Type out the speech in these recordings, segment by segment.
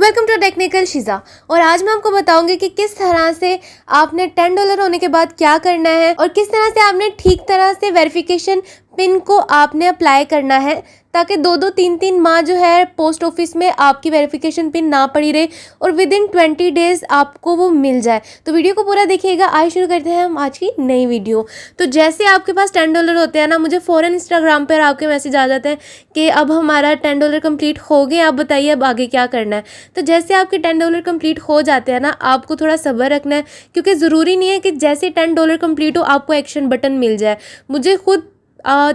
Welcome to technical शिजा। और आज मैं आपको बताऊंगी कि किस तरह से आपने $10 होने के बाद क्या करना है और किस तरह से आपने ठीक तरह से वेरिफिकेशन पिन को आपने अप्लाई करना है ताकि 2-3 माह जो है पोस्ट ऑफिस में आपकी वेरिफिकेशन पिन ना पड़ी रहे और विद इन 20 डेज़ आपको वो मिल जाए। तो वीडियो को पूरा देखिएगा। आइए शुरू करते हैं हम आज की नई वीडियो। तो जैसे आपके पास $10 होते हैं ना, मुझे फ़ौरन इंस्टाग्राम पर आपके मैसेज आ जाते हैं कि अब हमारा $10 कंप्लीट हो गए, आप बताइए अब आगे क्या करना है। तो जैसे आपके $10 कंप्लीट हो जाते हैं ना, आपको थोड़ा सब्र रखना है क्योंकि ज़रूरी नहीं है कि जैसे $10 कंप्लीट हो आपको एक्शन बटन मिल जाए। मुझे खुद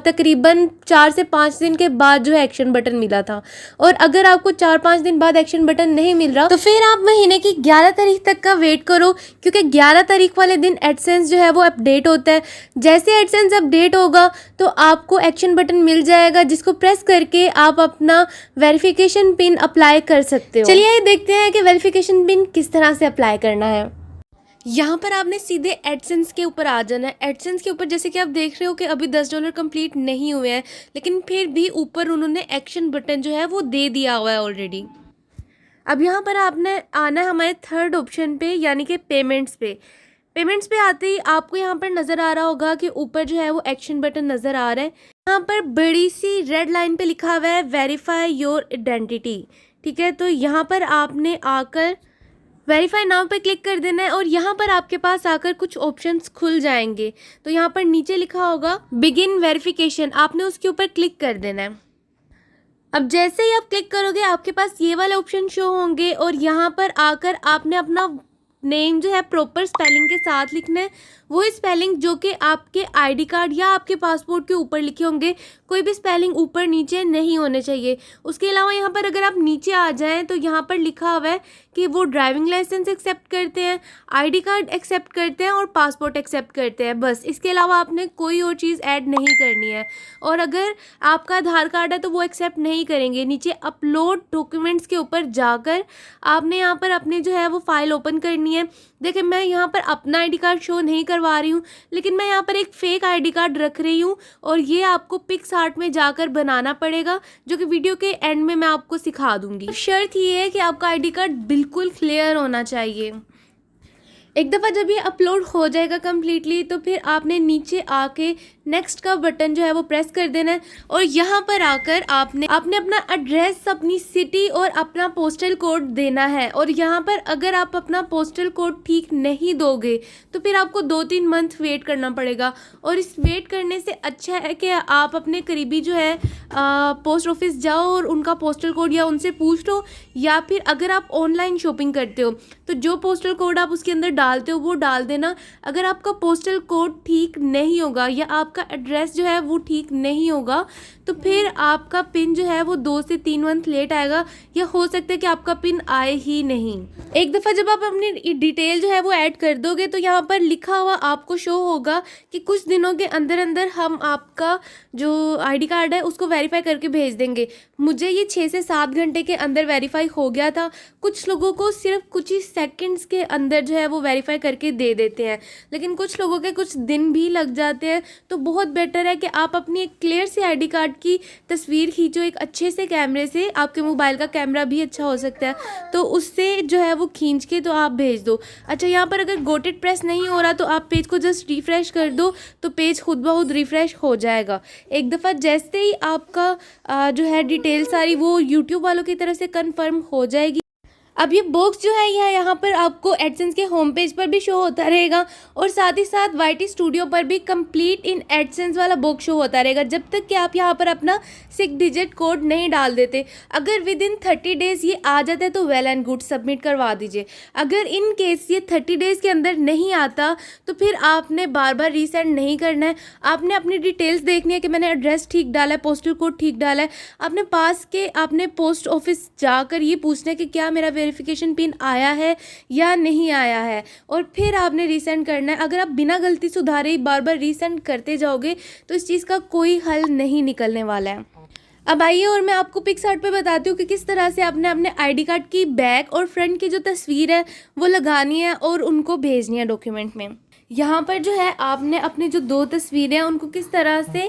तकरीबन 4 से 5 दिन के बाद जो है एक्शन बटन मिला था। और अगर आपको 4-5 दिन बाद एक्शन बटन नहीं मिल रहा तो फिर आप महीने की 11 तारीख तक का वेट करो, क्योंकि 11 तारीख वाले दिन एडसेंस जो है वो अपडेट होता है। जैसे एडसेंस अपडेट होगा तो आपको एक्शन बटन मिल जाएगा, जिसको प्रेस करके आप अपना वेरिफिकेशन पिन अप्लाई कर सकते हो। चलिए देखते हैं कि वेरिफिकेशन पिन किस तरह से अप्लाई करना है। यहाँ पर आपने सीधे एडसेंस के ऊपर आ जाना है। एडसेंस के ऊपर जैसे कि आप देख रहे हो कि अभी $10 कंप्लीट नहीं हुए हैं, लेकिन फिर भी ऊपर उन्होंने एक्शन बटन जो है वो दे दिया हुआ है ऑलरेडी। अब यहाँ पर आपने आना है हमारे थर्ड ऑप्शन पे, यानी कि पेमेंट्स पे। पेमेंट्स पे आते ही आपको यहाँ पर नज़र आ रहा होगा कि ऊपर जो है वो एक्शन बटन नज़र आ रहा है। यहाँ पर बड़ी सी रेड लाइन पे लिखा हुआ है वेरीफाई योर आइडेंटिटी। ठीक है, तो यहाँ पर आपने आकर वेरीफाई नाउ पे क्लिक कर देना है और यहाँ पर आपके पास आकर कुछ ऑप्शंस खुल जाएंगे। तो यहाँ पर नीचे लिखा होगा बिगिन वेरिफिकेशन, आपने उसके ऊपर क्लिक कर देना है। अब जैसे ही आप क्लिक करोगे आपके पास ये वाले ऑप्शन शो होंगे और यहाँ पर आकर आपने अपना नेम जो है प्रॉपर स्पेलिंग के साथ लिखना है। वही स्पेलिंग जो कि आपके आईडी कार्ड या आपके पासपोर्ट के ऊपर लिखे होंगे, कोई भी स्पेलिंग ऊपर नीचे नहीं होने चाहिए। उसके अलावा यहाँ पर अगर आप नीचे आ जाएं तो यहाँ पर लिखा हुआ है कि वो ड्राइविंग लाइसेंस एक्सेप्ट करते हैं, आईडी कार्ड एक्सेप्ट करते हैं और पासपोर्ट एक्सेप्ट करते हैं, बस। इसके अलावा आपने कोई और चीज़ ऐड नहीं करनी है। और अगर आपका आधार कार्ड है तो वो एक्सेप्ट नहीं करेंगे। नीचे अपलोड डॉक्यूमेंट्स के ऊपर जाकर आपने यहाँ पर अपने जो है वो फाइल ओपन करनी है। देखिए मैं यहाँ पर अपना आईडी कार्ड शो नहीं करवा रही हूँ, लेकिन मैं यहाँ पर एक फेक आईडी कार्ड रख रही हूँ और ये आपको पिक्सआर्ट में जाकर बनाना पड़ेगा, जो कि वीडियो के एंड में मैं आपको सिखा दूंगी। शर्त ये है कि आपका आईडी कार्ड बिल्कुल क्लियर होना चाहिए। एक दफ़ा जब ये अपलोड हो जाएगा कम्प्लीटली तो फिर आपने नीचे आके नेक्स्ट का बटन जो है वो प्रेस कर देना है और यहाँ पर आकर आपने अपना एड्रेस, अपनी सिटी और अपना पोस्टल कोड देना है। और यहाँ पर अगर आप अपना पोस्टल कोड ठीक नहीं दोगे तो फिर आपको 2-3 मंथ वेट करना पड़ेगा। और इस वेट करने से अच्छा है कि आप अपने करीबी जो है पोस्ट ऑफिस जाओ और उनका पोस्टल कोड या उनसे पूछ लो, या फिर अगर आप ऑनलाइन शॉपिंग करते हो तो जो पोस्टल कोड आप उसके अंदर डालते हो वो डाल देना। अगर आपका पोस्टल कोड ठीक नहीं होगा या आपका एड्रेस जो है वो ठीक नहीं होगा तो फिर आपका पिन जो है वो 2 से 3 मंथ लेट आएगा, या हो सकता है कि आपका पिन आए ही नहीं। एक दफ़ा जब आप अपनी डिटेल जो है वो ऐड कर दोगे तो यहाँ पर लिखा हुआ आपको शो होगा कि कुछ दिनों के अंदर अंदर हम आपका जो आईडी कार्ड है उसको वेरीफाई करके भेज देंगे। मुझे ये 6 से 7 घंटे के अंदर वेरीफाई हो गया था। कुछ लोगों को सिर्फ कुछ ही सेकंड्स के अंदर जो है वो वेरीफाई करके दे देते हैं, लेकिन कुछ लोगों के कुछ दिन भी लग जाते हैं। तो बहुत बेटर है कि आप अपनी एक क्लियर सी आईडी कार्ड की तस्वीर खींचो एक अच्छे से कैमरे से। आपके मोबाइल का कैमरा भी अच्छा हो सकता है, तो उससे जो है वो खींच के तो आप भेज दो। अच्छा, यहाँ पर अगर गॉट इट प्रेस नहीं हो रहा तो आप पेज को जस्ट रिफ़्रेश कर दो तो पेज खुद ब खुद रिफ़्रेश हो जाएगा। एक दफ़ा जैसे ही आपका जो है डिटेल सारी वो यूट्यूब वालों की तरफ से कंफर्म हो जाएगी। अब ये बॉक्स जो है यह यहाँ पर आपको एडसेंस के होम पेज पर भी शो होता रहेगा और साथ ही साथ YT स्टूडियो पर भी कंप्लीट इन एडसेंस वाला बॉक्स शो होता रहेगा, जब तक कि आप यहाँ पर अपना 6 डिजिट कोड नहीं डाल देते। अगर विद इन 30 डेज़ ये आ जाता है तो वेल एंड गुड, सबमिट करवा दीजिए। अगर इन केस ये 30 डेज़ के अंदर नहीं आता तो फिर आपने बार बार रीसेंड नहीं करना है। आपने अपनी डिटेल्स देखनी है कि मैंने एड्रेस ठीक डाला है, पोस्टल कोड ठीक डाला है। आपने पोस्ट ऑफिस जाकर ये पूछना है कि क्या मेरा वेरिफिकेशन पिन आया है या नहीं आया है, और फिर आपने रीसेंड करना है। अगर आप बिना गलती सुधारे ही बार बार रीसेंड करते जाओगे तो इस चीज़ का कोई हल नहीं निकलने वाला है। अब आइए और मैं आपको पिक्सआर्ट पे बताती हूँ कि किस तरह से आपने अपने आईडी कार्ड की बैक और फ्रंट की जो तस्वीर है वो लगानी है और उनको भेजनी है डॉक्यूमेंट में। यहाँ पर जो है आपने अपनी जो 2 तस्वीरें हैं उनको किस तरह से